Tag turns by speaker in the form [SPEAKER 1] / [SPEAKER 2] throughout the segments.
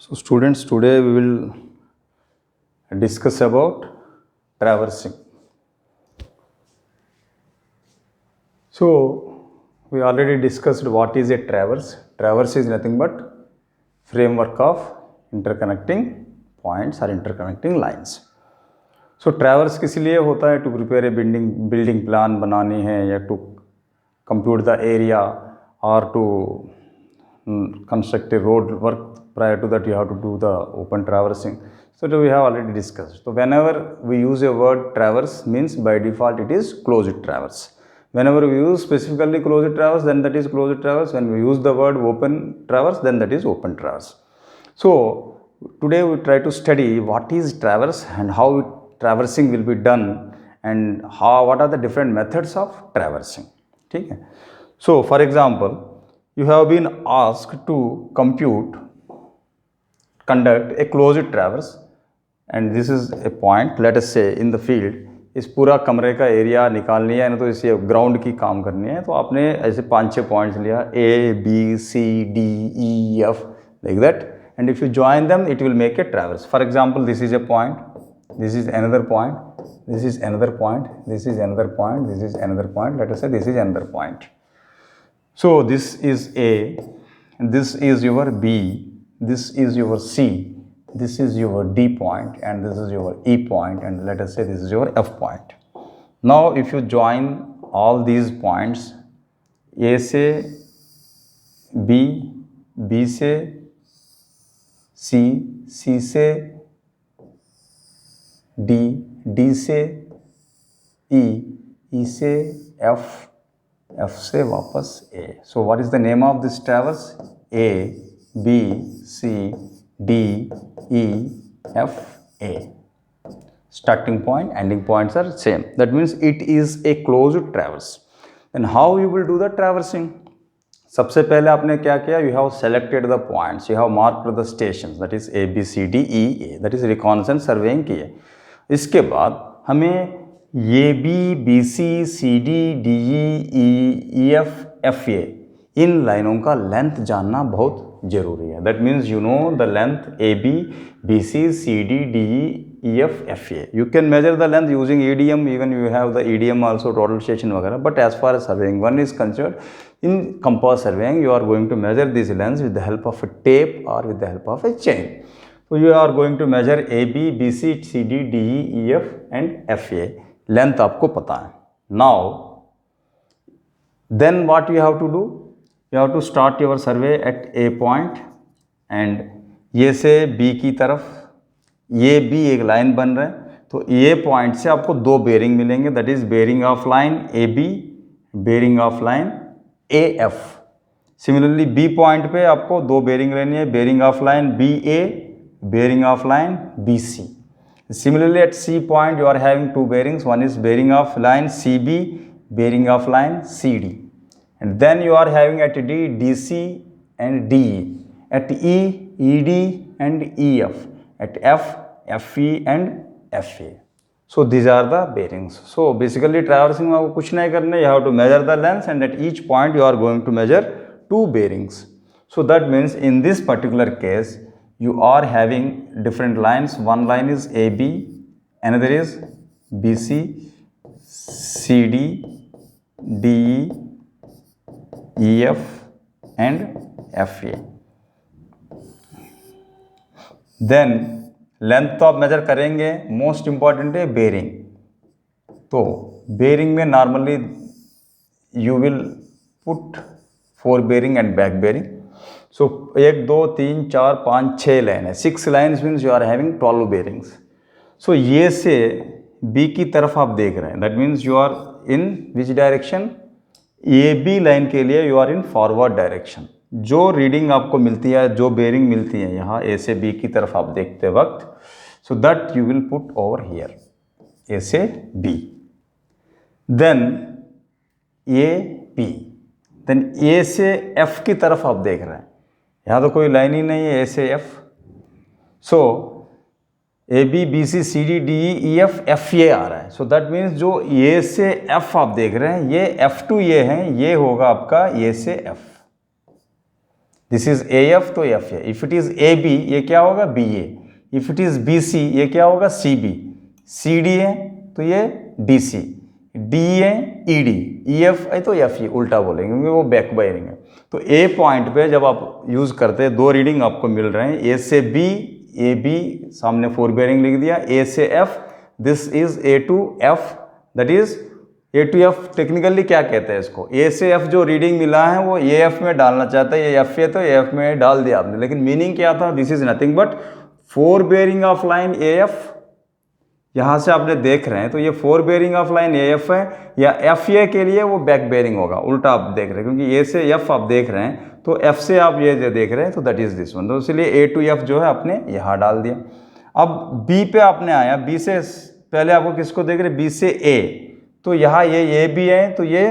[SPEAKER 1] So students, today we will discuss about traversing. So we already discussed what is a traverse. Traverse is nothing but framework of interconnecting points or interconnecting lines. So traverse किस लिए होता है? To prepare a building plan बनानी है, या to compute the area, or to construct a road work. Prior to that you have to do the open traversing. So we have already discussed. So whenever we use a word traverse, means by default it is closed traverse. Whenever we use specifically closed traverse, then that is closed traverse. When we use the word open traverse, then that is open traverse. So today we try to study what is traverse and how traversing will be done, and what are the different methods of traversing. Okay? So for example, you have been asked to conduct a closed traverse, and this is a point, let us say in the field. इस पूरा कमरे का area निकालनी है ना, तो इसे ground की काम करनी है, तो आपने ऐसे 5-6 पॉइंट्स लिया, A, B, C, D, E, F, like that, and if you join them it will make a traverse. For example, this is a point, this is another point, this is another point, this is another point, this is another point, let us say this is another point. So this is A, and this is your B, this is your C, this is your D point, and this is your E point, and let us say this is your F point. Now if you join all these points, A से B, B से C, C से D, D से E, E से F, F से वापस A. So what is the name of this traverse? A, B, C, D, E, F, A. Starting point, ending points are same. That means it is a closed traverse. Then how you will do the traversing? सबसे पहले आपने क्या किया? You have selected the points, you have marked the stations, that is A, B, C, D, E, A. That is reconnaissance surveying की है. इसके बाद हमें A, B, B, C, C, D, D, E, E, F, F, A इन लाइनों का length जानना बहुत जरूरी है. That means you know the length A B B C C D D E F F A. You can measure the length using EDM, even you have the EDM also, total station वगैरह. But as far as surveying one is concern, in compass surveying you are going to measure this length with the help of a tape और with the help of a chain. So you are going to measure A, B, B, C, C, D, D, E, E, F and F, A. Length आपको पता है. Now, then what you have to do? You have to start your survey at A point, and ये से B की तरफ ये B एक line बन रहा है, तो A पॉइंट से आपको 2 बेरिंग मिलेंगे. That is bearing of line A B, bearing of line A F. Similarly B point पे आपको 2 बेरिंग लेनी है, bearing of line B A, bearing of line BC. Similarly at C point you are having 2 bearings, one is bearing of line CB, bearing of line CD, and then you are having at D DC and DE, at E ED and EF, at F FE and FA. So these are the bearings. So basically traversing में आपको कुछ नहीं करना, you have to measure the length, and at each point you are going to measure 2 bearings. So that means in this particular case you are having different lines. One line is AB, another is BC, CD, DE, EF and FA. Then length तो आप measure करेंगे. Most important है bearing. तो bearing में normally you will put 4 bearing and back bearing. So 1 2 3 4 5 6 line है. 6 lines means you are having 12 bearings. So ये से B की तरफ आप देख रहे हैं, that means you are in which direction? A B line के लिए you are in forward direction. जो रीडिंग आपको मिलती है, जो बेरिंग मिलती है यहाँ ए से बी की तरफ आप देखते वक्त, so that you will put over here A से B. Then A B, then A से एफ की तरफ आप देख रहे हैं, यहाँ तो कोई लाइन ही नहीं है ए से F. So A B B C C D D E F F A आ रहा है. सो दैट मीन्स जो ए से एफ आप देख रहे हैं, ये F to A है, ये होगा आपका ए से एफ. दिस इज AF तो FA। If it is AB ये क्या होगा BA। If it is BC ये क्या होगा CB। CD है तो ये DC। DE है ED। EF है तो FE, उल्टा बोलेंगे क्योंकि वो बैक बेयरिंग है। तो A पॉइंट पे जब आप यूज़ करते हैं, दो रीडिंग आपको मिल रहे हैं, A से B, AB सामने 4 बेयरिंग लिख दिया, A से F, this is A to F, that is A to F। Technically क्या कहते हैं इसको, A से F जो रीडिंग मिला है वो AF में डालना चाहता है, ये FA तो AF में डाल दिया आपने, लेकिन मीनिंग क्या था, this is nothing but 4 bearing of line AF। यहाँ से आपने देख रहे हैं तो ये 4 बेयरिंग ऑफ लाइन AF है, या FA के लिए वो बैक बेयरिंग होगा, उल्टा आप देख रहे हैं क्योंकि A से F आप देख रहे हैं तो F से आप ये जो देख रहे हैं तो दैट इज दिस वन, तो इसलिए A to F जो है आपने यहाँ डाल दिया। अब B पे आपने आया, B से पहले आपको किसको देख रहे हैं, B से A, तो यहाँ ये B है तो ये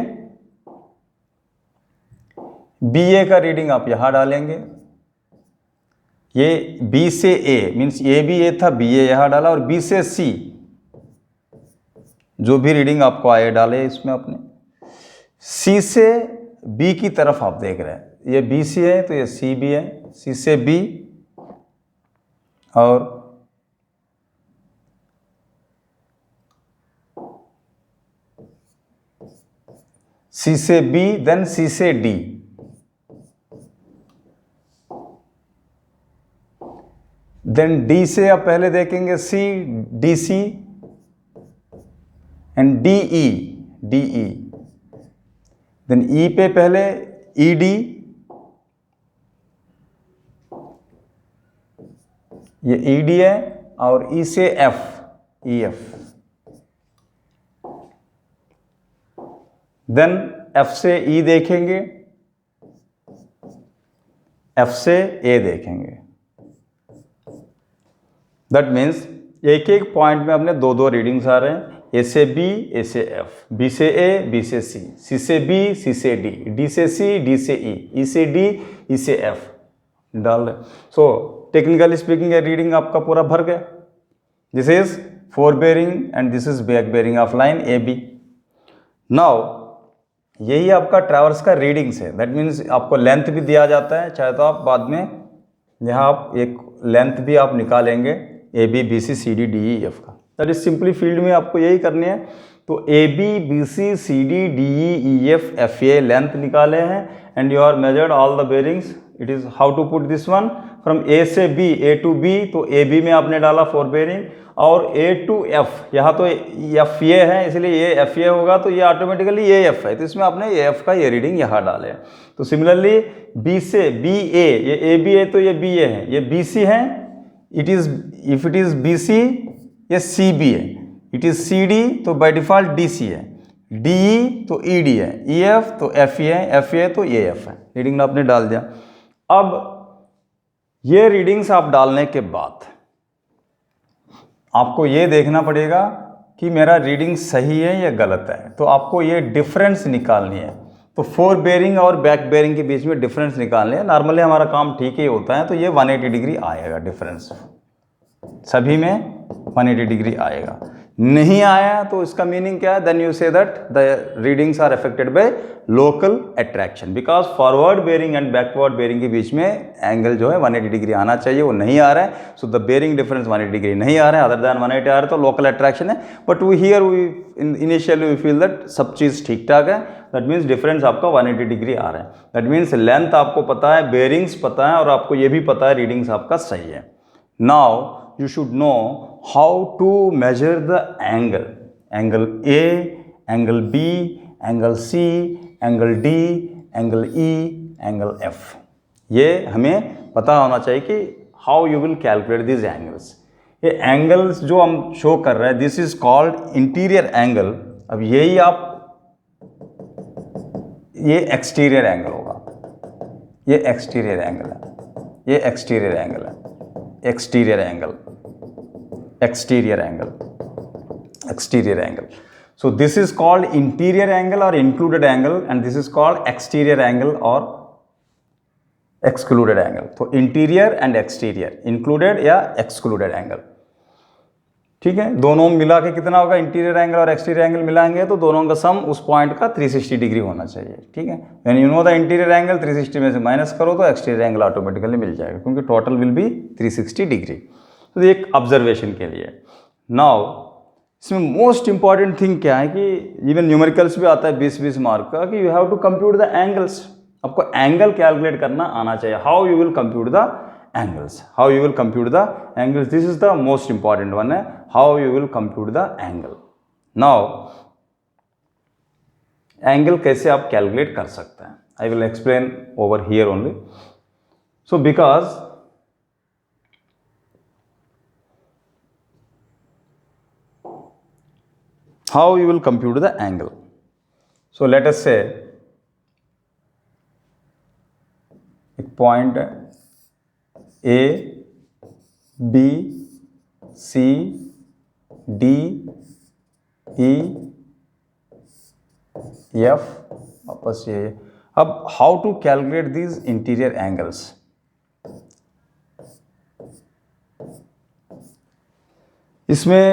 [SPEAKER 1] BA का रीडिंग आप यहाँ डालेंगे। ये B से A मीन्स A भी A था, BA यहाँ डाला, और B से C जो भी रीडिंग आपको आए डाले इसमें अपने। C से B की तरफ आप देख रहे हैं, ये BC है तो ये CB है, C से B, और C से B, देन C से D, देन D से आप पहले देखेंगे C, DC and DE, DE, then E पे पहले ED, ये ED है, और E से F, EF, देन F से E देखेंगे, F से A देखेंगे। दैट मीन्स एक एक पॉइंट में अपने दो दो रीडिंग्स आ रहे हैं, A से B, A से F, B से A, B से C, C से B, C से D, D से C, D से E, E से D, E से F डाल रहे। सो टेक्निकली स्पीकिंग ये रीडिंग आपका पूरा भर गया। This is 4 bearing and this is back bearing of line AB। Now यही आपका ट्रैवर्स का रीडिंग्स है, दैट मीन्स आपको लेंथ भी दिया जाता है, चाहे तो आप बाद में यहाँ आप एक लेंथ भी आप निकालेंगे AB, BC, CD, DE, F का। दैट इज सिंपली फील्ड में आपको यही करनी है। तो AB, BC, CD, DE, EF, FA length निकाले हैं and you are measured all the bearings. It is how to put this one from A से B, A to B, तो AB में आपने डाला 4 बेयरिंग, और A to F, यहाँ तो FA है इसलिए ये FA होगा तो ये ऑटोमेटिकली AF है, तो इसमें आपने AF का ये रीडिंग यहाँ डाले। तो सिमिलरली B से BA, ये AB है तो ये BA है, ये BC है, it is if it is BC ये CB है, इट इज CD तो बाय डिफॉल्ट DC है, DE तो ED है, EF तो FE है, FA तो AF है। रीडिंग आपने डाल दिया। अब ये रीडिंग्स आप डालने के बाद आपको ये देखना पड़ेगा कि मेरा रीडिंग सही है या गलत है, तो आपको ये डिफरेंस निकालनी है। तो 4 बेयरिंग और बैक बेयरिंग के बीच में डिफरेंस निकालने है। नॉर्मली हमारा काम ठीक ही होता है, तो ये 180 डिग्री आएगा डिफरेंस, सभी में 180 डिग्री आएगा। नहीं आया तो इसका मीनिंग क्या है, then you say that the readings are affected by local attraction, because forward bearing and backward bearing के बीच में एंगल जो है 180 डिग्री आना चाहिए, वो नहीं आ रहा है। So the bearing difference 180 degree नहीं आ रहा है, अदर दैन 180 आ रहा है तो लोकल अट्रैक्शन है। But we hear we initially we feel that सब चीज़ ठीक ठाक है, दैट मीन्स डिफरेंस आपका 180 डिग्री आ रहा है। दैट मीन्स लेंथ आपको पता है, बेयरिंग्स पता है, और आपको ये भी पता है रीडिंग्स आपका सही है। Now you should know how to measure the angle, angle A, angle B, angle C, angle D, angle E, angle F। ये हमें पता होना चाहिए कि how you will calculate these angles। ये एंगल्स जो हम शो कर रहे हैं, this is called interior angle. अब यही आप, ये एक्सटीरियर एंगल होगा, ये एक्सटीरियर एंगल है, ये एक्सटीरियर एंगल है, exterior angle, exterior angle, exterior angle. So this is called interior angle or included angle, and this is called exterior angle or excluded angle. तो interior and exterior, included या excluded angle, ठीक है, दोनों मिला के कितना होगा, इंटीरियर एंगल और एक्सटीरियर एंगल मिलाएंगे तो दोनों का सम उस पॉइंट का 360 डिग्री होना चाहिए। ठीक है, यानी you know the interior angle 360 में से माइनस करो तो एक्सटीरियर एंगल ऑटोमेटिकली मिल जाएगा, क्योंकि टोटल विल बी 360 डिग्री। तो ये एक ऑब्जर्वेशन के लिए। नाउ इसमें मोस्ट इंपॉर्टेंट थिंग क्या है कि इवन न्यूमेरिकल्स भी आता है 20-20 मार्क का, कि you have to compute the angles. आपको एंगल कैलकुलेट करना आना चाहिए। How you will compute the angles, how you will compute the angles, this is the most important one है, how you will compute the angle. Now angle कैसे आप calculate कर सकते हैं, I will explain over here only. So because how you will compute the angle, so let us say एक point है A, B, C, D, E, F, वापस ये। अब how to calculate these interior angles. इसमें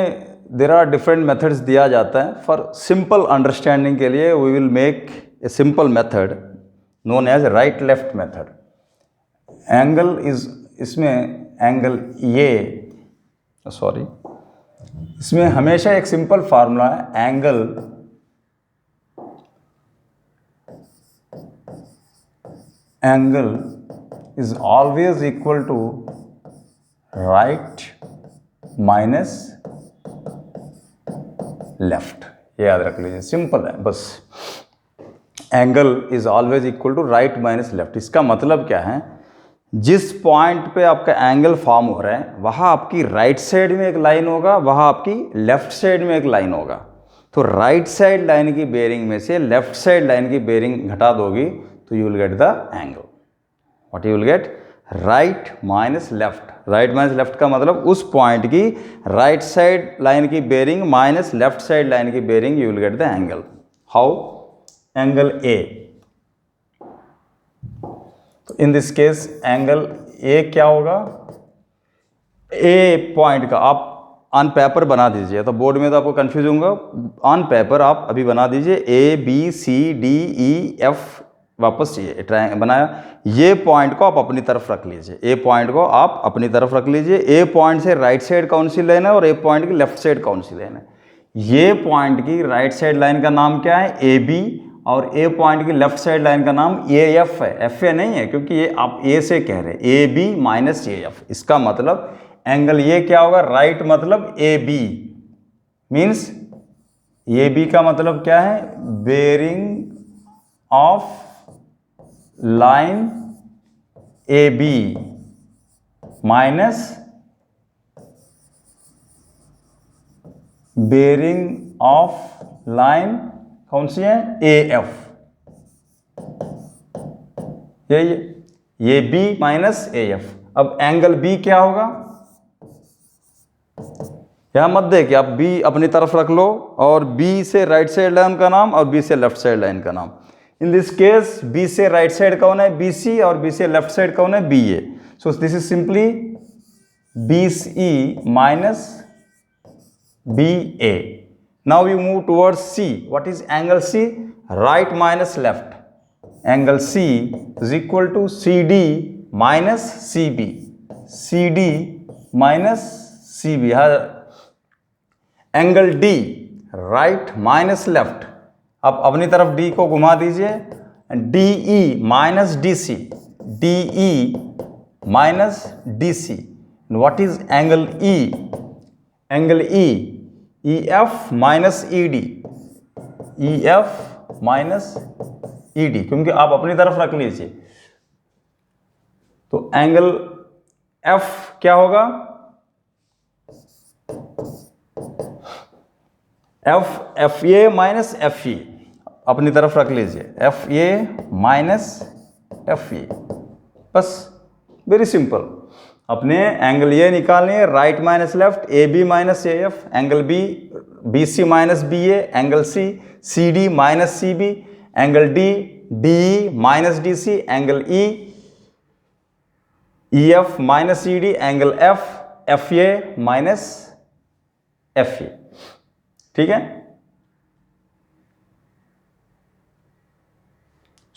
[SPEAKER 1] there are different methods दिया जाता है। For simple understanding के लिए we will make a simple method known as right left method. Angle is, इसमें एंगल ये, सॉरी, इसमें हमेशा एक सिंपल फार्मूला है, angle is always equal to right minus left. ये याद रख लीजिए, सिंपल है बस। Angle is always equal to right minus left. इसका मतलब क्या है, जिस पॉइंट पे आपका एंगल फॉर्म हो रहा है वहाँ आपकी राइट साइड में एक लाइन होगा, वहाँ आपकी लेफ्ट साइड में एक लाइन होगा। तो राइट साइड लाइन की बेयरिंग में से लेफ्ट साइड लाइन की बेयरिंग घटा दोगी तो you will get the angle. What you will get, right minus left. Right minus left का मतलब उस पॉइंट की राइट साइड लाइन की bearing minus left side line की bearing, you will get the angle. How, angle A. In this case angle A क्या होगा, ए point का आप ऑन पेपर बना दीजिए, तो बोर्ड में तो आपको कंफ्यूज होगा, ऑन पेपर आप अभी बना दीजिए। A B C D E F, वापस ये ट्रायंगल बनाया, ये पॉइंट को आप अपनी तरफ रख लीजिए। ए पॉइंट को आप अपनी तरफ रख लीजिए। ए पॉइंट से राइट साइड कौन सी लाइन है और ए पॉइंट की लेफ्ट साइड कौन सी लाइन है। ये पॉइंट की राइट साइड लाइन का नाम क्या है, ए बी, और ए पॉइंट की लेफ्ट साइड लाइन का नाम ए एफ है। एफ ए नहीं है, क्योंकि ये आप ए से कह रहे हैं, A B minus A F. इसका मतलब एंगल ये क्या होगा, राइट मतलब A B, means A B का मतलब क्या है, bearing of line A B minus bearing of line कौन सी है, ए एफ। ये बी माइनस ए एफ। अब एंगल बी क्या होगा, यहां मत दे कि आप बी अपनी तरफ रख लो और बी से राइट साइड लाइन का नाम और बी से लेफ्ट साइड लाइन का नाम। इन दिस केस बी से राइट साइड कौन है, बी सी, और बी से लेफ्ट साइड कौन है, B A. So this is simply B C minus B A. Now you move towards C. What is angle C? Right minus left. Angle C is equal to CD minus CB. CD minus CB. Angle D, right minus left. अब अपनी तरफ D को घुमा दीजिए, DE minus DC. DE minus DC. What is angle E? Angle E, EF minus ED, EF minus ED, क्योंकि आप अपनी तरफ रख लीजिए। तो एंगल F क्या होगा, F A minus F E, अपनी तरफ रख लीजिए, F A minus F E, बस वेरी सिंपल। अपने एंगल ये निकालनी है, right minus left, A B minus A F, angle B, B C minus B A, angle C, C D minus C B, angle D, D E minus D C, angle E, E F minus E D, angle F, F A minus FE, ठीक है।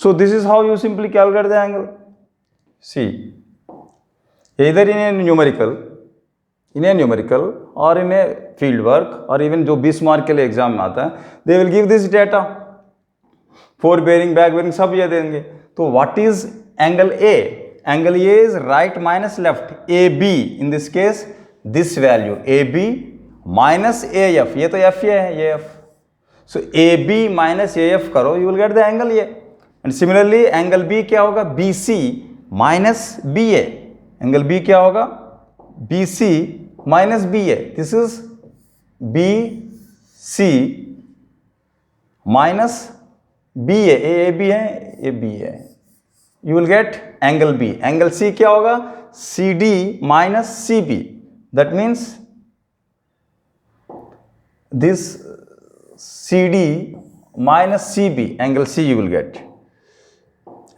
[SPEAKER 1] So this is how you simply calculate the angle. See, either in a numerical or in a field work or even जो 20 mark के लिए exam में आता है, they will give this data, fore bearing, back bearing सब ये देंगे। तो what is angle A? Angle A is right minus left, A B, in this case this value A B minus A F, ये तो F ये है, ये F. So A B minus A F करो, you will get the angle ये। And similarly angle B क्या होगा? B C minus B A. Angle B क्या होगा? B C minus B A. This is B C minus B A B है, A B है, you will get angle B. Angle C क्या होगा? C D minus C B, that means this C D minus CB, angle C you will get.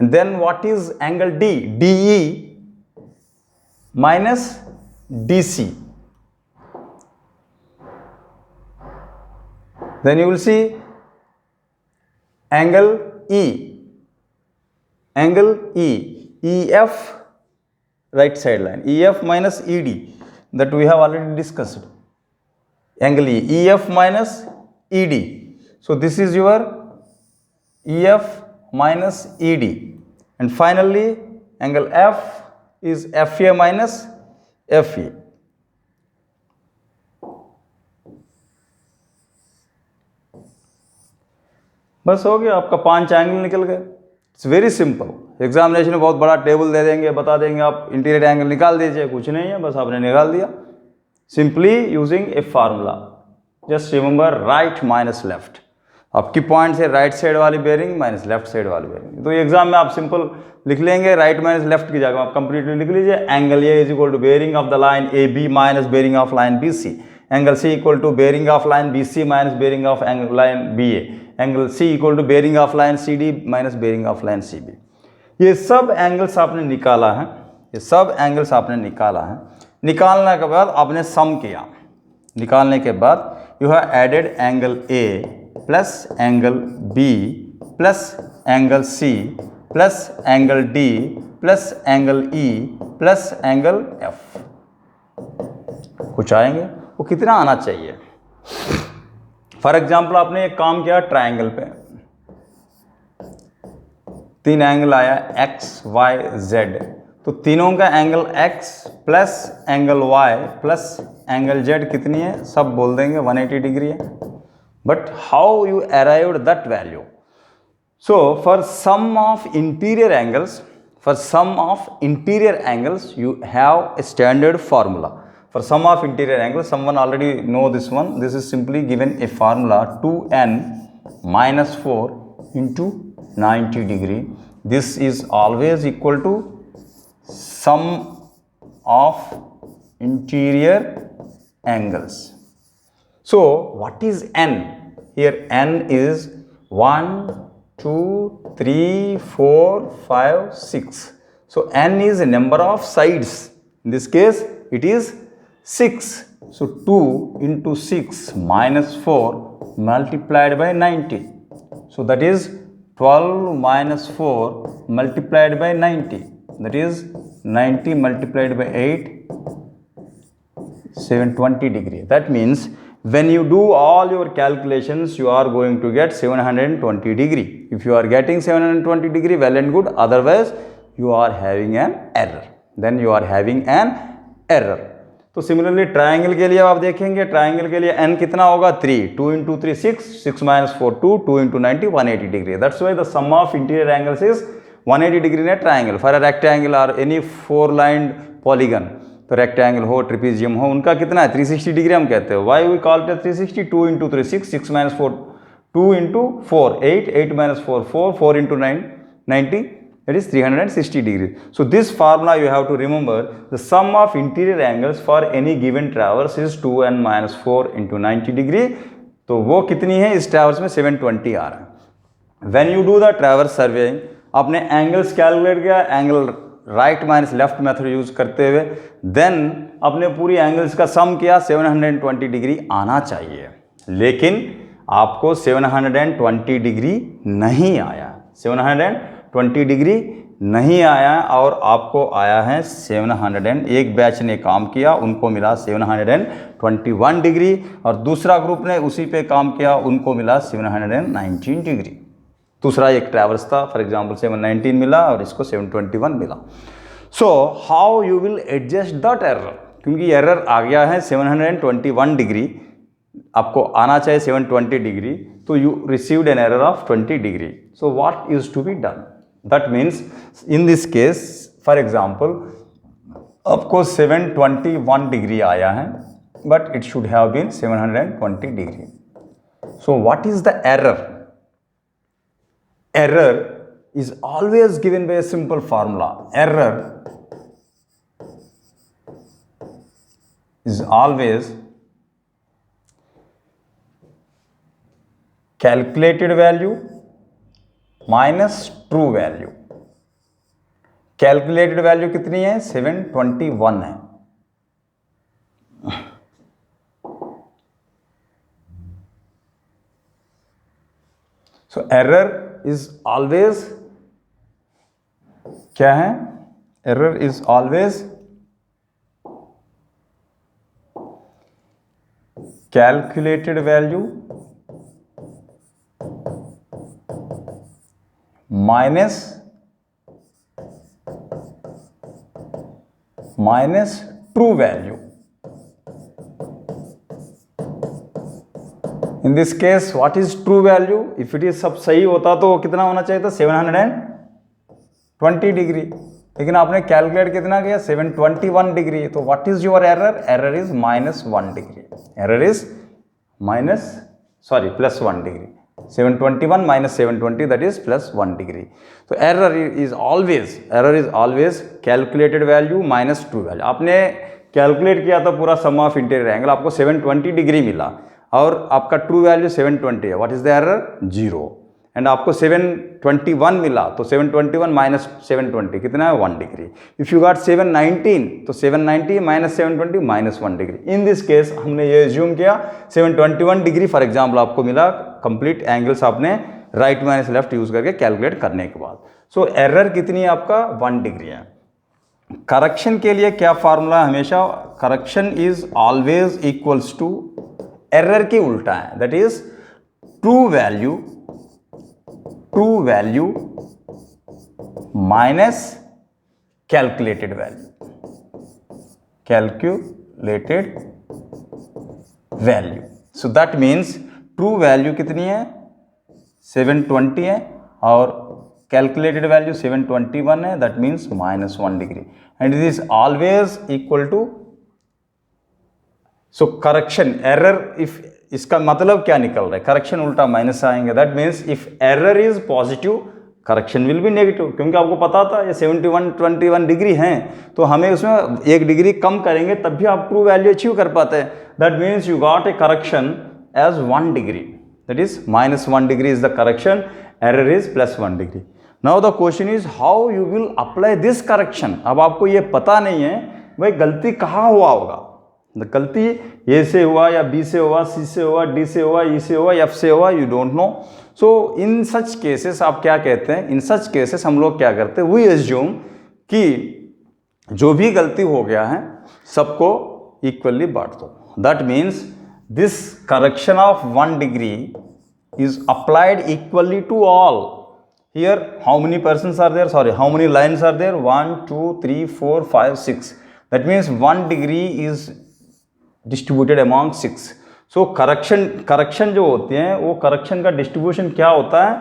[SPEAKER 1] And then what is angle D? DE minus DC. Then you will see angle E. Angle E. EF right side line. EF minus ED, that we have already discussed. Angle E. EF minus ED. So this is your EF minus ED, and finally angle F is FA minus FE. बस हो गया, आपका 5 angle निकल गए। It's very simple. Examination में बहुत बड़ा table दे देंगे, बता देंगे आप इंटीरियर एंगल निकाल दीजिए, कुछ नहीं है, बस आपने निकाल दिया सिंपली यूजिंग ए formula. Just remember right minus left. आपकी पॉइंट है राइट साइड वाली बेयरिंग माइनस लेफ्ट साइड वाली बेयरिंग। तो एग्जाम में आप सिंपल लिख लेंगे राइट माइनस लेफ्ट की जगह आप कंप्लीटली लिख लीजिए angle A is equal to bearing of the line A B minus bearing of line B C. Angle C equal to bearing of line B C minus bearing of line B A. Angle C equal to bearing of line C D minus bearing of line C B. ये सब angles आपने निकाला है, ये सब angles आपने निकाला है। निकालने के बाद आपने सम किया, निकालने के बाद you have added angle A plus angle B plus angle C plus angle D plus angle E plus angle F. कुछ आएंगे, वो कितना आना चाहिए? फॉर एग्जाम्पल आपने एक काम किया ट्रायंगल पे, 3 एंगल आया एक्स वाई जेड, तो तीनों का angle x plus angle y plus angle z कितनी है? सब बोल देंगे 180 डिग्री है। But how you arrived that value? So for sum of interior angles you have a standard formula. For sum of interior angles, someone already know this one. This is simply given a formula 2n minus 4 into 90 degree. This is always equal to sum of interior angles. So what is n? Here n is 1, 2, 3, 4, 5, 6. So n is a number of sides. In this case it is 6. So 2 into 6 minus 4 multiplied by 90. So that is 12 minus 4 multiplied by 90. That is 90 multiplied by 8, 720 degree. That means when you do all your calculations, you are going to get 720 degree. If you are getting 720 degree, well and good. Otherwise, you are having an error. Then you are having an error. तो similarly triangle के लिए आप देखेंगे, triangle के लिए n कितना होगा? 3, 2 into 3 6, 6 minus 4 2, 2 into 90 180 degree. That's why the sum of interior angles is 180 degree in a triangle. For a rectangle or any 4-lined polygon, तो रेक्टेंगल हो, ट्रिपीजियम हो, उनका कितना है? 360 डिग्री हम कहते हैं। Why we call it 360? 2 into 3 6, 6 minus 4 2 into 4 8, 8 minus 4 4, 4 into 9 90, that is 360 degree. So this formula you have to remember. The sum of interior angles for any given traverse is 2n minus 4 into 90 degree. तो वो कितनी है? इस traverse में 720 आ रहा है। When you do the traverse surveying, आपने angles calculate किया, angle right minus left method use करते हुए देन अपने पूरी एंगल्स का सम किया, 720 डिग्री आना चाहिए, लेकिन आपको 720 डिग्री नहीं आया, 720 डिग्री नहीं आया और आपको आया है 700। एक बैच ने काम किया, उनको मिला 721 डिग्री और दूसरा ग्रुप ने उसी पे काम किया, उनको मिला 719 डिग्री। दूसरा एक ट्रैवर्स था, फॉर एग्जांपल 719 मिला और इसको 721 मिला। So how you will adjust that error, क्योंकि एरर आ गया है 721 डिग्री, आपको आना चाहिए 720 डिग्री, तो you received an error of 20 degree. So what is to be done? That means in this case for example आपको 721 डिग्री आया है, but it should have been 720 degree. So what is the error? Error is always given by a simple formula. Error is always calculated value minus true value. Calculated value कितनी है? 721 है। So error is always क्या है? Error is always calculated value minus true value. In this case, what is true value? If it is सब सही होता तो कितना होना चाहिए था? 720 डिग्री, लेकिन आपने कैलकुलेट कितना किया? 721 डिग्री। तो what is your error? Error is -1 degree. Error is plus 1 degree. 721 minus 720, that is plus 1 degree. तो error is always calculated value minus true value. आपने कैलकुलेट किया था पूरा सम ऑफ इंटीरियर एंगल, आपको 720 डिग्री मिला और आपका ट्रू वैल्यू 720 है। What is the error? 0। And आपको 721 मिला तो 721 माइनस 720 कितना है? 1 डिग्री। इफ यू गॉट 719 तो 790 minus 720 minus 1 degree. In this case हमने ये एज्यूम किया 721 डिग्री फॉर एग्जाम्पल आपको मिला, कंप्लीट एंगल्स आपने राइट माइनस लेफ्ट यूज करके कैलकुलेट करने के बाद। सो एरर कितनी है आपका? 1 डिग्री है। करेक्शन के लिए क्या फार्मूला? हमेशा correction is always equals to error के उल्टा है, that is true value minus calculated value. So that means true value कितनी है? 720 है और कैलकुलेटेड वैल्यू 721 है, that means -1 degree. And it is always equal to, so correction error, if इसका मतलब क्या निकल रहा है? करेक्शन उल्टा माइनस आएंगे, that means if error is positive correction will be negative. क्योंकि आपको पता था ये 71 डिग्री हैं, तो हमें उसमें 1 डिग्री कम करेंगे तब भी आप ट्रू वैल्यू अचीव कर पाते हैं। That means you got a correction as 1 degree, that is -1 degree is the correction, error is +1 degree. Now the question is how you will apply this correction. अब आपको ये पता नहीं है भाई गलती कहाँ हुआ होगा, गलती ए से हुआ या बी से हुआ, सी से हुआ, डी से हुआ, ई से हुआ, एफ से हुआ, you don't know. So in such cases आप क्या कहते हैं? इन सच केसेस हम लोग क्या करते हैं? वी एज्यूम कि जो भी गलती हो गया है सबको इक्वली बांट दो। That means this correction of 1 degree is applied equally to all. Here how many persons are there? Sorry, how many lines are there? 1 2 3 4 5 6. That means 1 degree is distributed among 6। So correction जो होते हैं वो correction का distribution क्या होता है?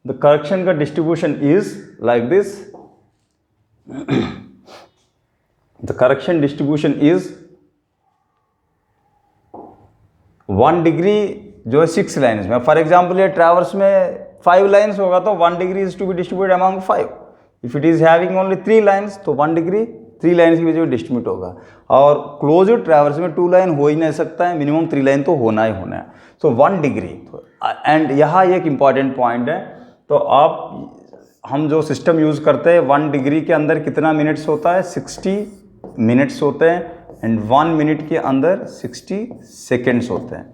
[SPEAKER 1] The correction का distribution is like this. The correction distribution is 1 degree जो है 6 लाइन्स में। फॉर एग्जाम्पल ये ट्रैवर्स में 5 लाइन्स होगा तो 1 degree is to be distributed among 5। If it is having only 3 lines तो 1 डिग्री 3 लाइन्स की वजह में डिस्ट्रीब्यूट होगा। और क्लोज्ड ट्रैवर्स में 2 लाइन हो ही नहीं सकता है, मिनिमम 3 लाइन तो होना ही होना है। सो 1 डिग्री। एंड यहाँ एक इंपॉर्टेंट पॉइंट है, तो आप हम जो सिस्टम यूज़ करते हैं 1 डिग्री के अंदर कितना मिनट्स होता है, 60 मिनट्स होते हैं, एंड 1 मिनट के अंदर 60 सेकेंड्स होते हैं।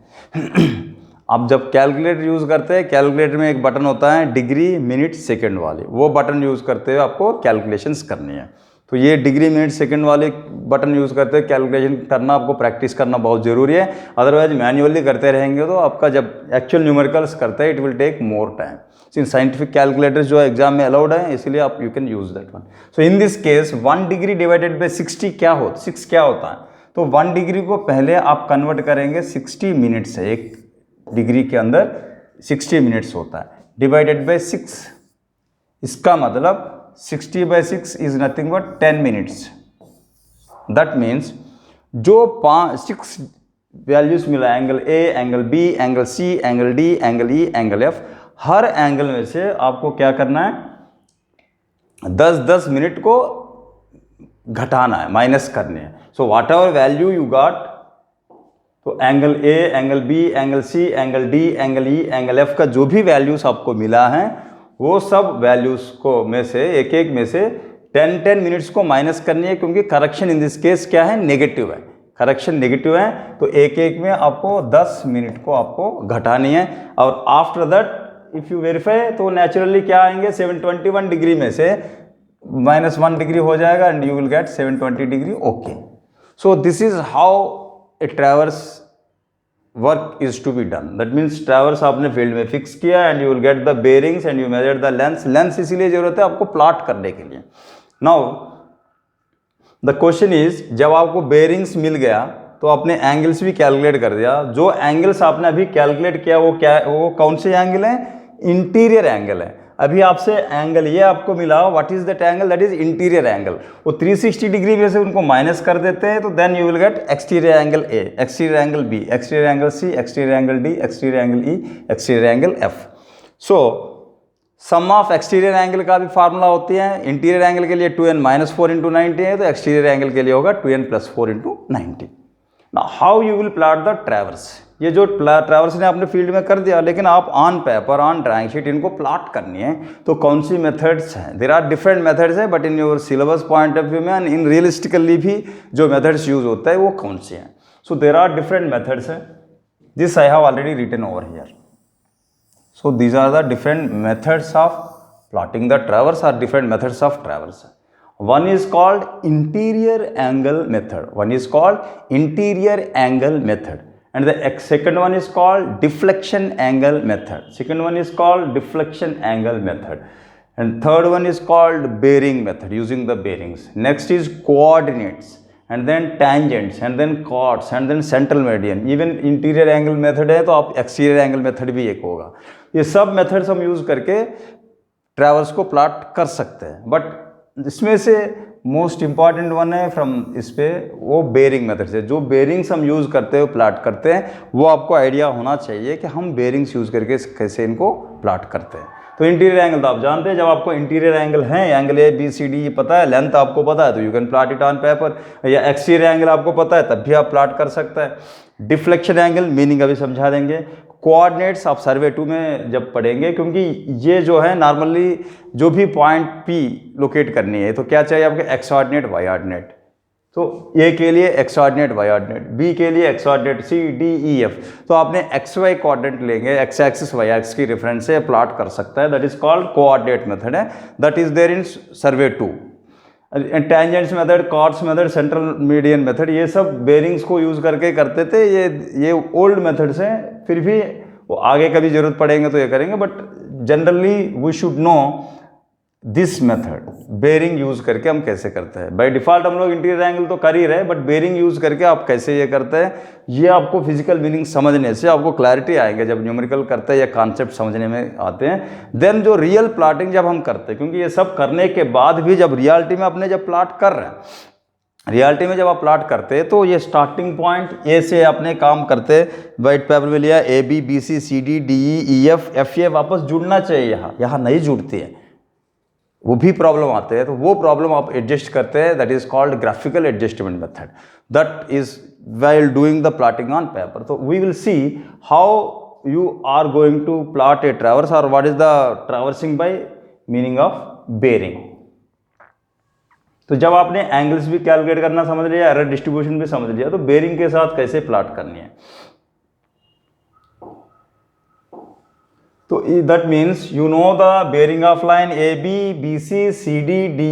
[SPEAKER 1] आप जब कैलकुलेटर यूज़ करते हैं, कैलकुलेटर में एक बटन होता है डिग्री मिनट सेकंड वाले, वो बटन यूज़ करते हुए आपको कैलकुलेशंस करनी है। तो ये डिग्री मिनट सेकंड वाले बटन यूज़ करते हुए कैलकुलेशन करना, आपको प्रैक्टिस करना बहुत ज़रूरी है। अदरवाइज मैन्युअली करते रहेंगे तो आपका जब एक्चुअल न्यूमेरिकल्स करते हैं it will take more time. In scientific calculators जो एग्जाम में अलाउड है, इसलिए आप you can use that one. So in this case 1 degree divided by 60 क्या होता, 6 क्या होता है, तो 1 डिग्री को पहले आप कन्वर्ट करेंगे 60 मिनट से, एक डिग्री के अंदर 60 मिनट्स होता है, डिवाइडेड बाई 6, इसका मतलब 60 by 6 is nothing but 10 minutes. That means जो 6 वैल्यूज मिला, angle A, angle B, angle C, angle D, angle E, angle F, हर एंगल में से आपको क्या करना है, 10-10 मिनट को घटाना है, माइनस करने हैं। So whatever value you got, तो angle A, angle B, angle C, angle D, angle E, angle F का जो भी वैल्यूज आपको मिला है वो सब वैल्यूज को में से एक एक में से 10-10 मिनट्स को माइनस करनी है, क्योंकि करेक्शन इन दिस केस क्या है, नेगेटिव है, करेक्शन नेगेटिव है, तो एक एक में आपको 10 मिनट को आपको घटानी है। और after that if you verify तो नेचुरली क्या आएंगे, 721 डिग्री में से -1 डिग्री हो जाएगा and you will get 720 degree. Okay, so this is how a traverse work is to be done. That means traverse आपने फील्ड में फिक्स किया and you will get the bearings and you measure the length. Length इसीलिए जरूरत है आपको plot करने के लिए। नाउ द क्वेश्चन इज, जब आपको बेरिंग्स मिल गया तो आपने एंगल्स भी कैलकुलेट कर दिया। जो एंगल्स आपने अभी कैलकुलेट किया वो क्या, वो कौन से एंगल है, इंटीरियर एंगल है। अभी आपसे एंगल ये आपको मिला, what is that angle, that is interior angle. वो 360 डिग्री में से उनको माइनस कर देते हैं, तो then you will get exterior angle A, exterior angle B, exterior angle C, exterior angle D, exterior angle E, exterior angle F. So sum of exterior angle का भी फार्मूला होती है। इंटीरियर एंगल के लिए 2n-4 इंटू 90 है, तो exterior angle के लिए होगा 2n+4 into 90। Now how you will plot the traverse, ये जो ट्रैवर्स ने अपने फील्ड में कर दिया, लेकिन आप on paper, on drawing sheet इनको प्लॉट करनी है, तो कौन सी मेथड्स हैं, देयर आर डिफरेंट मेथड्स हैं, but in your syllabus point of view में एंड इन रियलिस्टिकली भी जो मेथड्स यूज होता है वो कौन से हैं। So there are different methods हैं, this I have already written over here. So these are the different methods of plotting the traverse, are different methods of traverse. One is called interior angle method. One is called interior angle method. And the second one is called deflection angle method. Second one is called deflection angle method. And third one is called bearing method, using the bearings. Next is coordinates. And then tangents. And then chords. And then central meridian. Even interior angle method है तो आप exterior angle method भी एक होगा। ये सब methods हम use करके ट्रैवर्स को प्लॉट कर सकते हैं। बट इसमें से मोस्ट इंपॉर्टेंट वन है फ्रॉम इस पे वो बेरिंग मेथड से। जो बेरिंग्स हम यूज़ करते हैं प्लॉट करते हैं, वो आपको आइडिया होना चाहिए कि हम बेरिंग्स यूज़ करके कैसे इनको प्लॉट करते हैं। तो इंटीरियर एंगल तो आप जानते हैं, जब आपको इंटीरियर एंगल है, angle A B C D पता है, लेंथ आपको पता है, तो you can plot it on paper. या एक्सटीरियर एंगल आपको पता है, तब भी आप प्लॉट कर सकते हैं। डिफ्लेक्शन एंगल मीनिंग अभी समझा देंगे। कोऑर्डिनेट्स आप सर्वे 2 में जब पढ़ेंगे, क्योंकि ये जो है नॉर्मली जो भी पॉइंट पी लोकेट करनी है, तो क्या चाहिए आपके एक्स ऑर्डिनेट, वाई ऑर्डिनेट। तो ए के लिए X ordinate, Y ordinate, B के लिए X ordinate, C D E F. तो आपने एक्स वाई कोऑर्डिनेट लेंगे, एक्स एक्सिस वाई एक्स की रेफरेंस से प्लॉट कर सकता है। That is called coordinate method है, that is there in survey 2। Tangents method, chords method, central median method, ये सब बेरिंग्स को यूज़ करके करते थे। ये ओल्ड मेथड्स हैं, फिर भी वो आगे कभी जरूरत पड़ेंगे तो ये करेंगे, but generally we should know this method. Bearing use करके हम कैसे करते हैं। बाय डिफ़ॉल्ट हम लोग इंटीरियर एंगल तो कर ही रहे, बट बेरिंग यूज़ करके आप कैसे ये करते हैं, ये आपको फिजिकल मीनिंग समझने से आपको क्लैरिटी आएगा जब न्यूमेरिकल करते हैं या कॉन्सेप्ट समझने में आते हैं। देन जो रियल प्लॉटिंग जब हम करते हैं, क्योंकि ये सब करने के बाद भी जब रियलिटी में अपने जब प्लॉट कर रहे हैं, रियलिटी में जब आप प्लॉट करते हैं, तो ये स्टार्टिंग पॉइंट ए से अपने काम करते हैं, वाइट पेपर में लिया A B B C C D D E F F, ये वापस जुड़ना चाहिए, यहाँ नहीं जुड़ती है, वो भी प्रॉब्लम आते हैं। तो वो प्रॉब्लम आप एडजस्ट करते हैं, that is called graphical adjustment method, that is while doing the plotting on paper. So we will see how you are going to plot a traverse, or what is the traversing by meaning of bearing. तो जब आपने angles भी calculate करना समझ लिया, error distribution भी समझ लिया, तो बेरिंग के साथ कैसे प्लॉट करनी है। तो that means you know the bearing of line A B B C C D D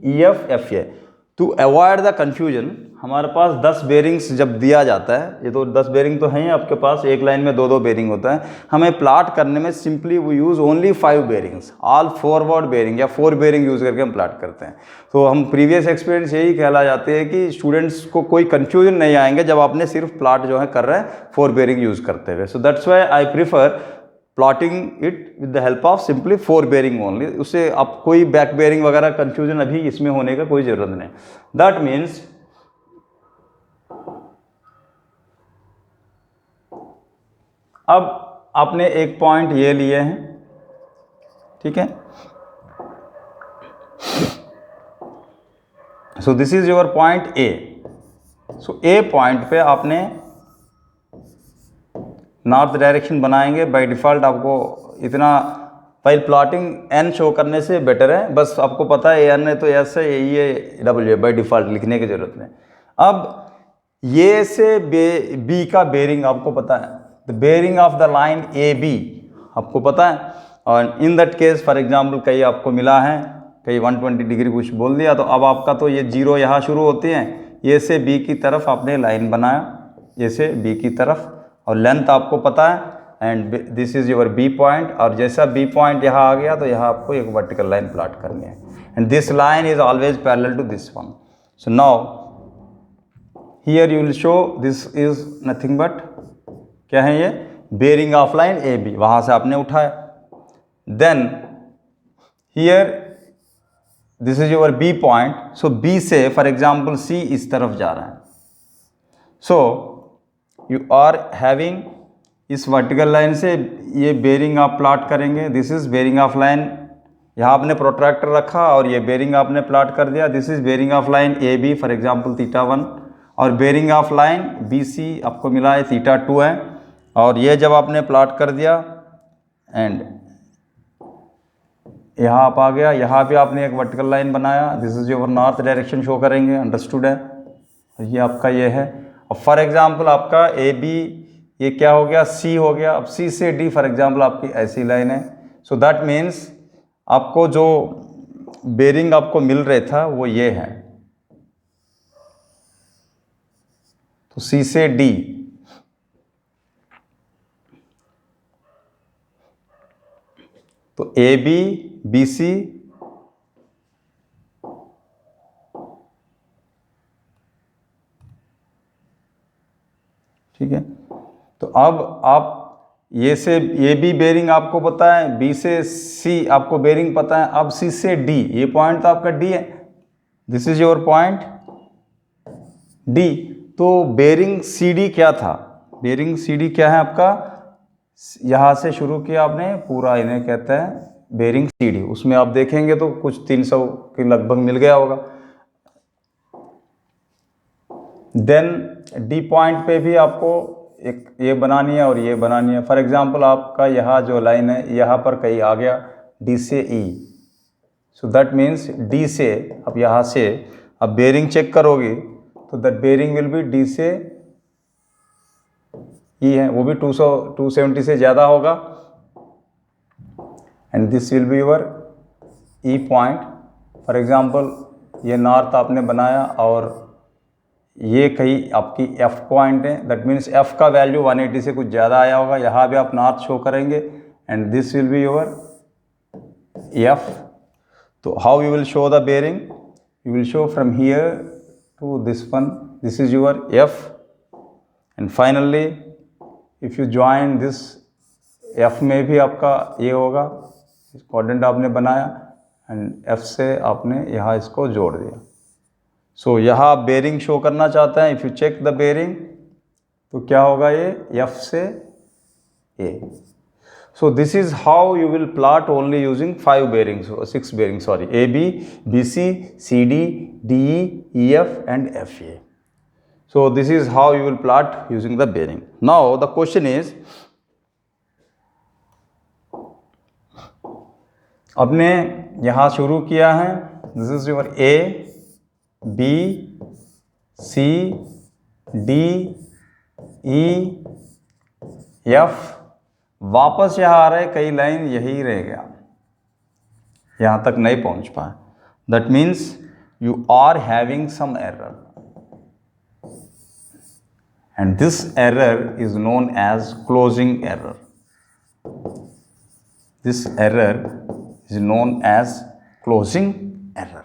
[SPEAKER 1] E F F A. To avoid the confusion, हमारे पास 10 बेरिंग्स जब दिया जाता है, ये तो 10 बेरिंग तो हैं आपके पास, एक लाइन में 2-2 बेरिंग होता है, हमें प्लॉट करने में simply we use only 5 bearings, all forward bearing या 4 बेरिंग यूज़ करके हम प्लॉट करते हैं। तो हम प्रीवियस एक्सपीरियंस यही कहला जाते हैं कि स्टूडेंट्स को कोई कन्फ्यूजन नहीं आएंगे जब आपने सिर्फ प्लॉट जो है कर रहे हैं 4 बेरिंग यूज़ करते हुए। So that's why I prefer plotting it with the help of simply 4 bearing only. उससे आप कोई बैक बेरिंग वगैरह कन्फ्यूजन अभी इसमें होने का कोई ज़रूरत नहीं। दैट मीन्स अब आपने एक पॉइंट ये लिए हैं, ठीक है। सो this is your point A. So A point पे आपने नॉर्थ डायरेक्शन बनाएंगे। बाय डिफ़ॉल्ट आपको इतना फाइल प्लॉटिंग एन शो करने से बेटर है, बस आपको पता है एन है तो एस है, यही है डब्ल्यू है, बाय डिफ़ॉल्ट लिखने की ज़रूरत नहीं। अब ये से बी का बेरिंग आपको पता है, the bearing of the line A B आपको पता है। और in that case for example कहीं आपको मिला है, कहीं 120 डिग्री कुछ बोल दिया, तो अब आपका तो ये जीरो यहाँ शुरू होते हैं, ए से बी की तरफ आपने लाइन बनाया, ए से बी की तरफ, और लेंथ आपको पता है, and this is your B point. और जैसा बी पॉइंट यहाँ आ गया तो यहाँ आपको एक वर्टिकल लाइन प्लॉट करनी है, and this line is always parallel to this one. So now here you will show this is nothing but क्या है ये bearing of line A B, वहाँ से आपने उठाया। Then here this is your B point. So B से for example C इस तरफ जा रहा है, सो यू आर हैविंग इस वर्टिकल लाइन से ये बेरिंग आप प्लॉट करेंगे। This is bearing of line, यहाँ आपने प्रोट्रैक्टर रखा और ये बेरिंग आपने प्लॉट कर दिया। This is bearing of line A B for example θ1, और bearing of line B C आपको मिला है θ2 है, और ये जब आपने प्लॉट कर दिया एंड यहाँ आप आ गया, यहाँ पे आपने एक वर्टिकल लाइन बनाया। This is your north direction show करेंगे, अंडरस्टूड है। ये आपका ये है। और फॉर एग्जांपल आपका ए बी ये क्या हो गया, सी हो गया। अब सी से डी फॉर एग्जांपल आपकी ऐसी लाइन है। सो दैट मीन्स आपको जो बेरिंग आपको मिल रहा था वो ये है, तो सी से डी, तो ए बी बी सी ठीक है। तो अब आप ये से ए बी बेरिंग आपको पता है, बी से सी आपको बेरिंग पता है, अब सी से डी, ये पॉइंट तो आपका डी है, this is your point D. तो बेरिंग सी डी क्या था, बेरिंग सी डी क्या है आपका, यहाँ से शुरू किया आपने पूरा, इन्हें कहते हैं बेरिंग सी डी। उसमें आप देखेंगे तो कुछ 300 के लगभग मिल गया होगा। देन डी पॉइंट पे भी आपको एक ये बनानी है और ये बनानी है। फॉर एग्जांपल आपका यहाँ जो लाइन है यहाँ पर कहीं आ गया डी से E, so that means D से अब यहाँ से अब बेरिंग चेक करोगे तो that bearing will be D से ई है, वो भी 270 से ज़्यादा होगा, and this will be your E point. For example ये नॉर्थ आपने बनाया और ये कहीं आपकी एफ पॉइंट है, दैट मीन्स एफ का वैल्यू 180 से कुछ ज़्यादा आया होगा, यहाँ भी आप नॉर्थ शो करेंगे, and this will be your F. तो how you will show the bearing, you will show from here to this one, this is your F, and finally if you join this F में भी आपका ये होगा, quadrant आपने बनाया and F से आपने यहाँ इसको जोड़ दिया। सो यहाँ आप बेरिंग शो करना चाहते हैं, if you check the bearing तो क्या होगा ये एफ से A. So this is how you will plot only using 5 bearings, 6 bearings sorry, A B B C C D D E F and F A. So this is how you will plot using the bearing. Now the question is, आपने यहाँ शुरू किया है, this is your A B C D E F, वापस यहाँ आ रहे कई line यही रह गया, यहाँ तक नहीं पहुँच पाए। That means you are having some error and this error is known as closing error. This error is known as closing error.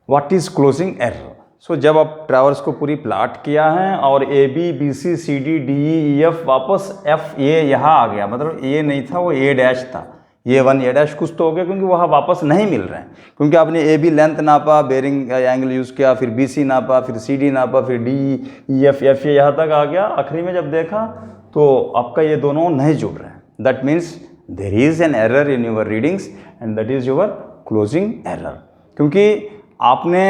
[SPEAKER 1] What is closing error? So जब आप ट्रैवर्स को पूरी प्लाट किया है और A B B C C D D E F, वापस F A यहाँ आ गया, मतलब ए नहीं था वो ए डैश था, ये वन ए डैश कुछ तो हो गया क्योंकि वहाँ वापस नहीं मिल रहे हैं, क्योंकि आपने ए बी लेंथ नापा, बेरिंग एंगल यूज़ किया, फिर बी सी नापा, फिर सी डी नापा, फिर D E F F A यहाँ तक आ गया, आखिरी में जब देखा तो आपका ये दोनों नहीं जुड़ रहे हैं। That means there is an error in your readings and that is your closing error. क्योंकि आपने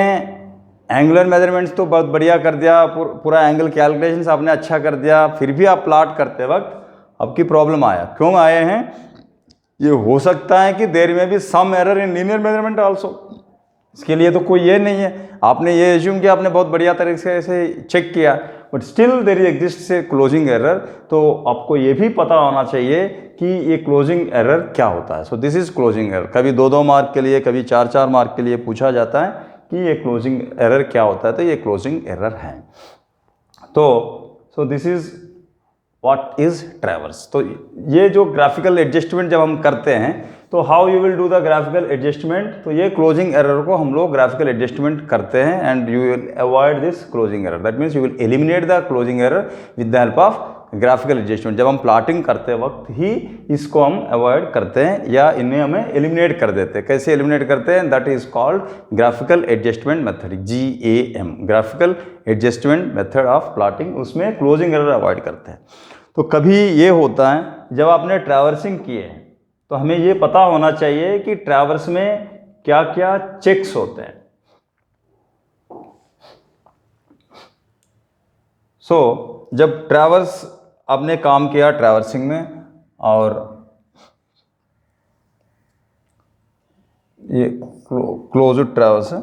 [SPEAKER 1] एंगुलर मेजरमेंट्स तो बहुत बढ़िया कर दिया, पूरा एंगल कैलकुलेशंस आपने अच्छा कर दिया, फिर भी आप प्लाट करते वक्त आपकी प्रॉब्लम आया। क्यों आए हैं? ये हो सकता है कि देयर में भी some error in linear measurement also, इसके लिए तो कोई ये नहीं है, आपने ये एज्यूम किया, आपने बहुत बढ़िया तरीके से चेक किया, बट स्टिल देयर एग्जिस्ट से क्लोजिंग एरर। तो आपको ये भी पता होना चाहिए कि ये क्लोजिंग एरर क्या होता है। सो दिस इज क्लोजिंग एरर। कभी 2-2 मार्क के लिए, कभी 4-4 मार्क के लिए पूछा जाता है कि ये क्लोजिंग एरर क्या होता है, तो ये क्लोजिंग एरर है। तो सो this is what is traverse. तो ये जो ग्राफिकल एडजस्टमेंट जब हम करते हैं तो how you will do the graphical adjustment, तो ये क्लोजिंग एरर को हम लोग ग्राफिकल एडजस्टमेंट करते हैं and you will avoid this closing error. That means you will eliminate the closing error with the help of graphical adjustment. जब हम plotting करते वक्त ही इसको हम अवॉइड करते हैं या इन्हें हमें एलिमिनेट कर देते हैं। कैसे एलिमिनेट करते हैं? That is called graphical adjustment method, GAM, graphical adjustment method of plotting. उसमें क्लोजिंग एरर अवॉइड करते हैं। तो कभी ये होता है जब आपने ट्रैवर्सिंग किए हैं तो हमें ये पता होना चाहिए कि ट्रैवर्स में क्या क्या चेक्स होते हैं। सो जब ट्रैवर्स आपने काम किया ट्रैवर्सिंग में, और ये क्लोज्ड ट्रैवर्स है,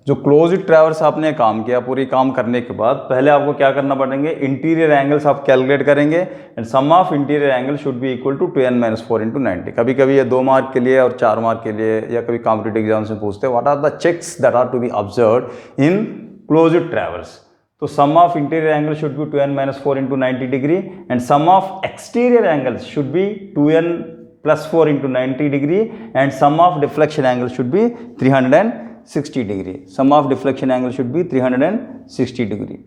[SPEAKER 1] जो क्लोज्ड ट्रैवर्स आपने काम किया, पूरी काम करने के बाद पहले आपको क्या करना पड़ेंगे? इंटीरियर एंगल्स आप कैलकुलेट करेंगे and sum of interior angle should be equal to 2n-4 × 90। कभी कभी ये 2 मार्क के लिए और 4 मार्क के लिए या कभी कॉम्पिटिटिव एग्जाम्स में पूछते हैं what are the checks that are to be observed in closed traverse. तो sum of interior angle should be 2n-4 × 90 degree and sum of exterior angles should be 2n+4 × 90 degree and sum of deflection angle should be 360 degree. Sum of deflection angle should be 360 degree.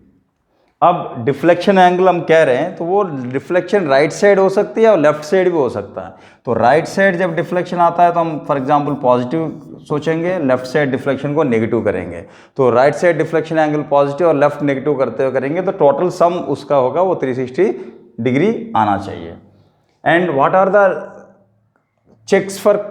[SPEAKER 1] अब deflection angle हम कह रहे हैं तो वो deflection right side हो सकती है और लेफ्ट साइड भी हो सकता है। तो राइट साइड जब डिफ्लेक्शन आता है तो हम फॉर एग्जांपल पॉजिटिव सोचेंगे, लेफ्ट साइड डिफ्लेक्शन को नेगेटिव करेंगे। तो right side deflection angle positive और लेफ्ट नेगेटिव करते हुए करेंगे तो टोटल सम उसका होगा वो 360 डिग्री आना चाहिए। And what are the checks for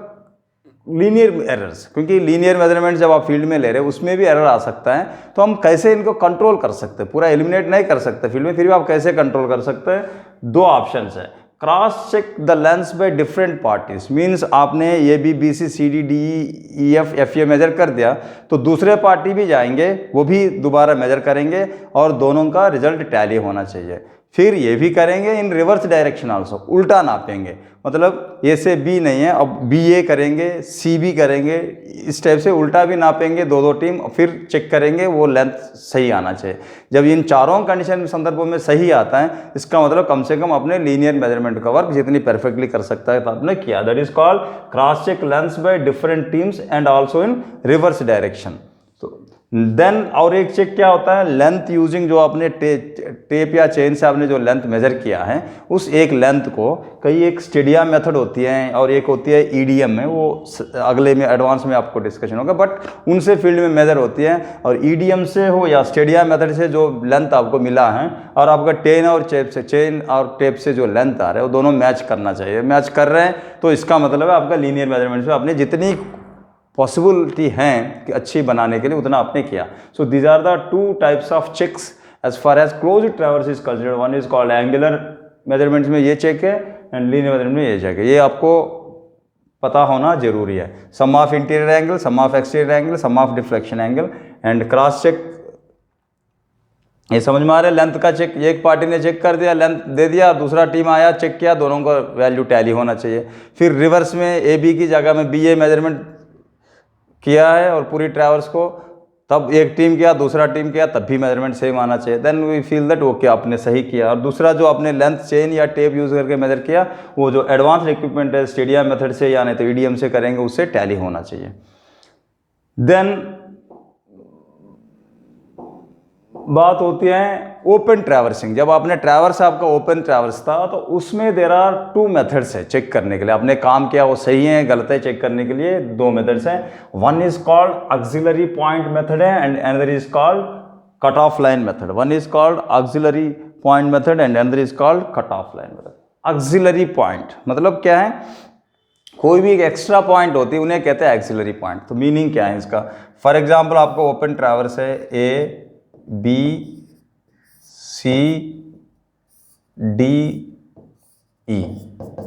[SPEAKER 1] linear errors, क्योंकि लीनियर मेजरमेंट जब आप फील्ड में ले रहे हैं उसमें भी एरर आ सकता है, तो हम कैसे इनको कंट्रोल कर सकते हैं? पूरा एलिमिनेट नहीं कर सकते फील्ड में, फिर भी आप कैसे कंट्रोल कर सकते हैं? 2 ऑप्शंस है। Cross check the lengths by different parties, means आपने A B B C C D D E F F A measure कर दिया तो दूसरे पार्टी भी जाएंगे, वो भी दोबारा मेजर करेंगे और दोनों का रिजल्ट टैली होना चाहिए। फिर ये भी करेंगे इन रिवर्स डायरेक्शन आल्सो, उल्टा नापेंगे, मतलब ए से बी नहीं है अब बी ए करेंगे, सी बी करेंगे, इस टाइप से उल्टा भी नापेंगे 2-2 टीम, फिर चेक करेंगे वो लेंथ सही आना चाहिए। जब इन चारों कंडीशन संदर्भों में सही आता है इसका मतलब कम से कम अपने लीनियर मेजरमेंट का वर्क जितनी परफेक्टली कर सकता है तो आपने किया। That is called cross check lengths by different teams and also in reverse direction. तो देन और एक चेक क्या होता है? लेंथ यूजिंग, जो आपने टेप या चेन से आपने जो लेंथ मेजर किया है उस एक लेंथ को, कई एक स्टेडिया मेथड होती है और एक होती है EDM में, वो अगले में एडवांस में आपको डिस्कशन होगा, बट उनसे फील्ड में मेजर होती है। और EDM से हो या स्टेडिया मेथड से जो लेंथ आपको मिला है और आपका चेन और टेप से जो लेंथ आ रहा है वो दोनों मैच करना चाहिए। मैच कर रहे हैं तो इसका मतलब है आपका लीनियर मेजरमेंट में आपने जितनी पॉसिबिलिटी हैं कि अच्छी बनाने के लिए उतना आपने किया। So these are the 2 types of checks as far as closed traverse is considered. One is called angular measurements में ये चेक है एंड लीनियर मेजरमेंट में ये चेक है। ये आपको पता होना जरूरी है। Sum of interior angle, sum of exterior angle, sum of deflection angle and cross check. ये समझ में आ रहा है? लेंथ का चेक, एक पार्टी ने चेक कर दिया, लेंथ दे दिया, दूसरा टीम आया चेक किया, दोनों का वैल्यू टैली होना चाहिए। फिर रिवर्स में ए बी की जगह में बी ए मेजरमेंट किया है और पूरी ट्रैवर्स को, तब एक टीम किया, दूसरा टीम किया, तब भी मेजरमेंट सेम आना चाहिए। Then we feel that okay आपने सही किया। और दूसरा जो आपने लेंथ चेन या टेप यूज़ करके मेजर किया, वो जो एडवांस इक्विपमेंट है स्टेडियम मेथड से या नहीं तो ईडीएम से करेंगे, उससे टैली होना चाहिए। देन बात होती है ओपन ट्रैवर्सिंग। जब आपने ट्रैवर्स, आपका ओपन ट्रैवर्स था, तो उसमें देर आर 2 मेथड्स है चेक करने के लिए। आपने काम किया वो सही है गलत है चेक करने के लिए 2 मेथड्स हैं। One is called auxiliary point method है and another is called cut off line method. One is called auxiliary point method and another is called cut off line method. Auxiliary point मतलब क्या है? कोई भी एक extra point होती है उन्हें कहते हैं ऑक्सिलरी पॉइंट। तो मीनिंग क्या है इसका? फॉर एग्जाम्पल आपको ओपन ट्रैवर्स है ए बी सी डी ई,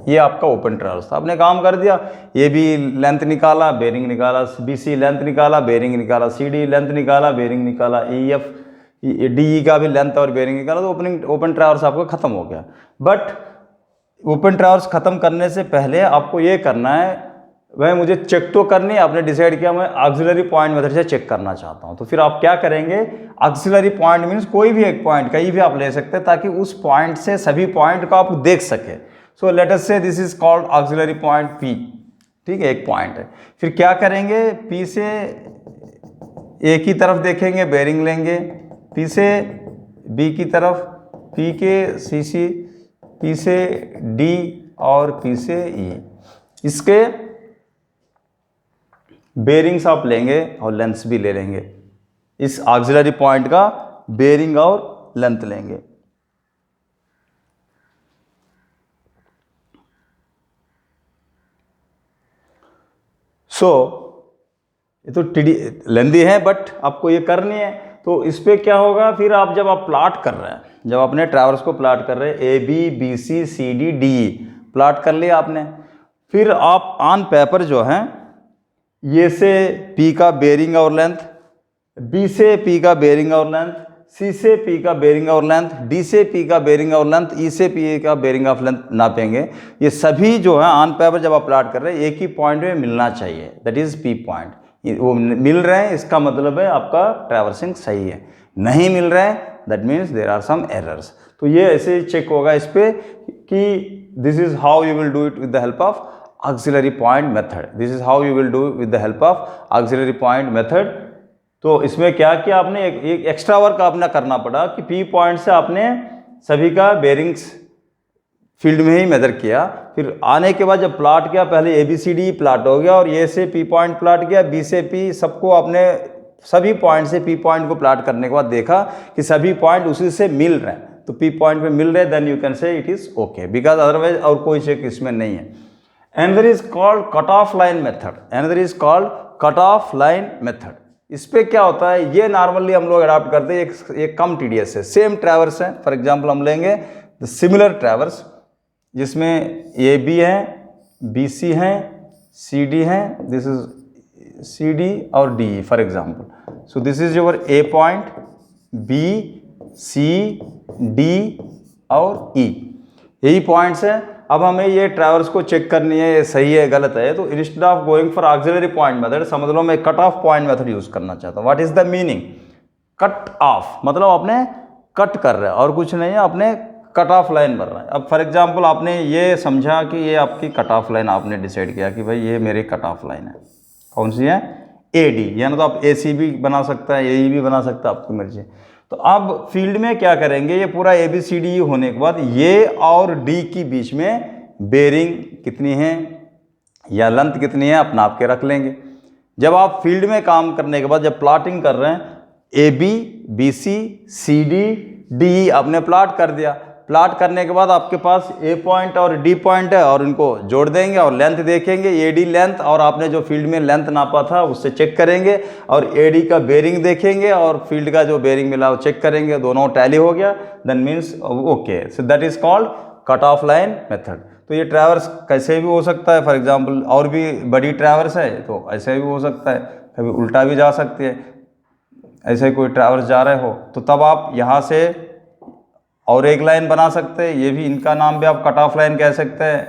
[SPEAKER 1] ये आपका ओपन ट्रैवर्स था। आपने काम कर दिया, ए बी लेंथ निकाला, बेरिंग निकाला, बी सी लेंथ निकाला, बेरिंग निकाला, सी डी लेंथ निकाला, बेरिंग निकाला, ई एफ डी ई का भी लेंथ और बेरिंग निकाला, तो ओपन ट्रैवर्स आपका खत्म हो गया। बट ओपन ट्रैवर्स खत्म करने से पहले आपको ये करना है, वह मुझे चेक तो करनी है। आपने डिसाइड किया मैं ऑक्सिलरी पॉइंट मेथड से चेक करना चाहता हूं, तो फिर आप क्या करेंगे? ऑक्सिलरी पॉइंट मीन्स कोई भी एक पॉइंट कहीं भी आप ले सकते हैं ताकि उस पॉइंट से सभी पॉइंट को आप देख सके। सो लेट अस से this is called auxiliary point P. ठीक है, एक पॉइंट है। फिर क्या करेंगे? पी से ए की तरफ देखेंगे, बेरिंग लेंगे, पी से बी की तरफ, पी के सी, पी से डी और पी से ई, इसके बेरिंग्स आप लेंगे और लेंथ्स भी ले लेंगे। इस ऑक्सिलरी पॉइंट का बेरिंग और लेंथ लेंगे। ये तो लेंदी है बट आपको ये करनी है। तो इस पे क्या होगा? फिर आप जब आप प्लाट कर रहे हैं, जब अपने ट्रैवर्स को प्लाट कर रहे हैं, A B B C C D D E plot कर लिया आपने, फिर आप ऑन पेपर जो है ये से P का बेरिंग और लेंथ, B से P का बेरिंग और लेंथ, C से P का बेरिंग और लेंथ, D से P का बेरिंग और लेंथ, E से P का बेरिंग ऑफ लेंथ नापेंगे। ये सभी जो है ऑन पेपर जब आप प्लाट कर रहे हैं एक ही पॉइंट में मिलना चाहिए, दैट इज P पॉइंट। वो मिल रहे हैं, इसका मतलब है आपका ट्रैवर्सिंग सही है। नहीं मिल रहे हैं, that means there are some errors. तो ये ऐसे चेक होगा इस पे कि this is how you will do it with the help of auxiliary point method. This is how you will do with the help of auxiliary point method. तो इसमें क्या किया आपने? एक एक्स्ट्रा वर्क आपने करना पड़ा कि पी पॉइंट से आपने सभी का बेरिंग्स फील्ड में ही मेजर किया। फिर आने के बाद जब प्लाट किया, पहले A B C D plot हो गया और ए से पी पॉइंट प्लाट किया, बी से पी, सबको आपने सभी पॉइंट से पी पॉइंट को प्लाट करने के बाद देखा कि सभी पॉइंट उसी से मिल रहे हैं, तो पी पॉइंट पे मिल रहे हैं, then you can say it is okay, because otherwise और कोई चेक इसमें नहीं है। Another is called cut off line method. Another is called cut off line method. इस पे क्या होता है? ये नॉर्मली हम लोग अडॉप्ट करते हैं, एक कम टीडीएस है, सेम ट्रैवर्स है। फॉर एग्जांपल हम लेंगे द सिमिलर ट्रैवर्स जिसमें ए बी है, बी सी है, सी डी है, दिस इज सी डी और D E for example. So this is your A point, B C D और ई, यही पॉइंट्स है। अब हमें ये ट्रैवर्स को चेक करनी है, ये सही है गलत है। तो instead of going for auxiliary point method, समझ लो मैं cut off point method use करना चाहता हूँ। What is the meaning? Cut off मतलब आपने कट कर रहे हैं और कुछ नहीं है, आपने कट ऑफ लाइन भर रहा है। अब फॉर एग्जांपल आपने ये समझा कि ये आपकी कट ऑफ लाइन, आपने डिसाइड किया कि भाई ये मेरी कट ऑफ लाइन है, कौन सी है? ए डी, यानी तो आप ए सी भी बना सकता है, ए ई भी बना सकता है, आपकी मर्जी। तो अब फील्ड में क्या करेंगे? ये पूरा ए बी सी डी होने के बाद ये और डी के बीच में बेरिंग कितनी है या लेंथ कितनी है अपना आप के रख लेंगे। जब आप फील्ड में काम करने के बाद जब प्लाटिंग कर रहे हैं, A B B C C D D E आपने प्लाट कर दिया। प्लाट करने के बाद आपके पास ए पॉइंट और डी पॉइंट है और इनको जोड़ देंगे और लेंथ देखेंगे, ए डी लेंथ, और आपने जो फील्ड में लेंथ नापा था उससे चेक करेंगे और ए डी का बेरिंग देखेंगे और फील्ड का जो बेरिंग मिला वो चेक करेंगे, दोनों टैली हो गया, then means okay. So that is called cut off line method. तो ये ट्रैवर्स कैसे भी हो सकता है, फॉर एग्जांपल और भी बड़ी ट्रैवर्स है तो ऐसे भी हो सकता है, कभी उल्टा भी जा सकती है। ऐसे कोई ट्रैवर्स जा रहे हो तो तब आप यहाँ से और एक लाइन बना सकते हैं, ये भी इनका नाम भी आप कट ऑफ लाइन कह सकते हैं,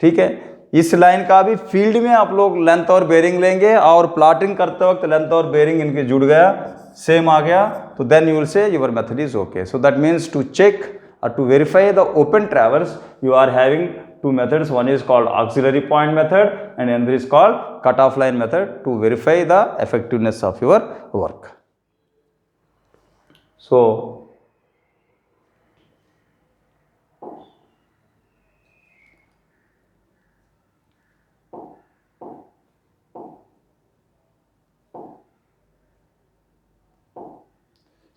[SPEAKER 1] ठीक है। इस लाइन का भी फील्ड में आप लोग लेंथ और बेरिंग लेंगे और प्लॉटिंग करते वक्त लेंथ और बेरिंग इनके जुड़ गया, सेम आ गया, तो then you will say your method is okay. So that means to check or to verify the open traverse you are having two methods, one is called auxiliary point method and another is called cut off line method to verify the effectiveness of your work. So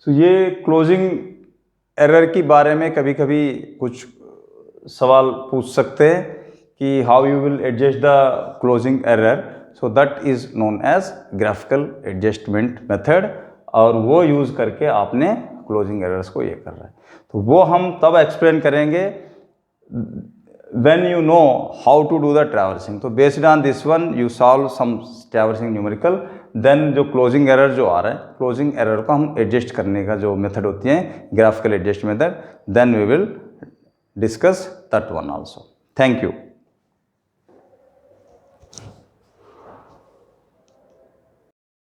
[SPEAKER 1] ये closing error के बारे में कभी कभी कुछ सवाल पूछ सकते हैं कि how you will adjust the closing error, so that is known as graphical adjustment method, और वो यूज़ करके आपने क्लोजिंग एरर्स को ये कर रहा है। तो वो हम तब एक्सप्लेन करेंगे when you know how to do the traversing. तो based on this one you solve some traversing numerical, then जो closing error जो आ रहा है, closing error को हम adjust करने का जो method होती है graphical adjust method, then we will discuss that one also. Thank you.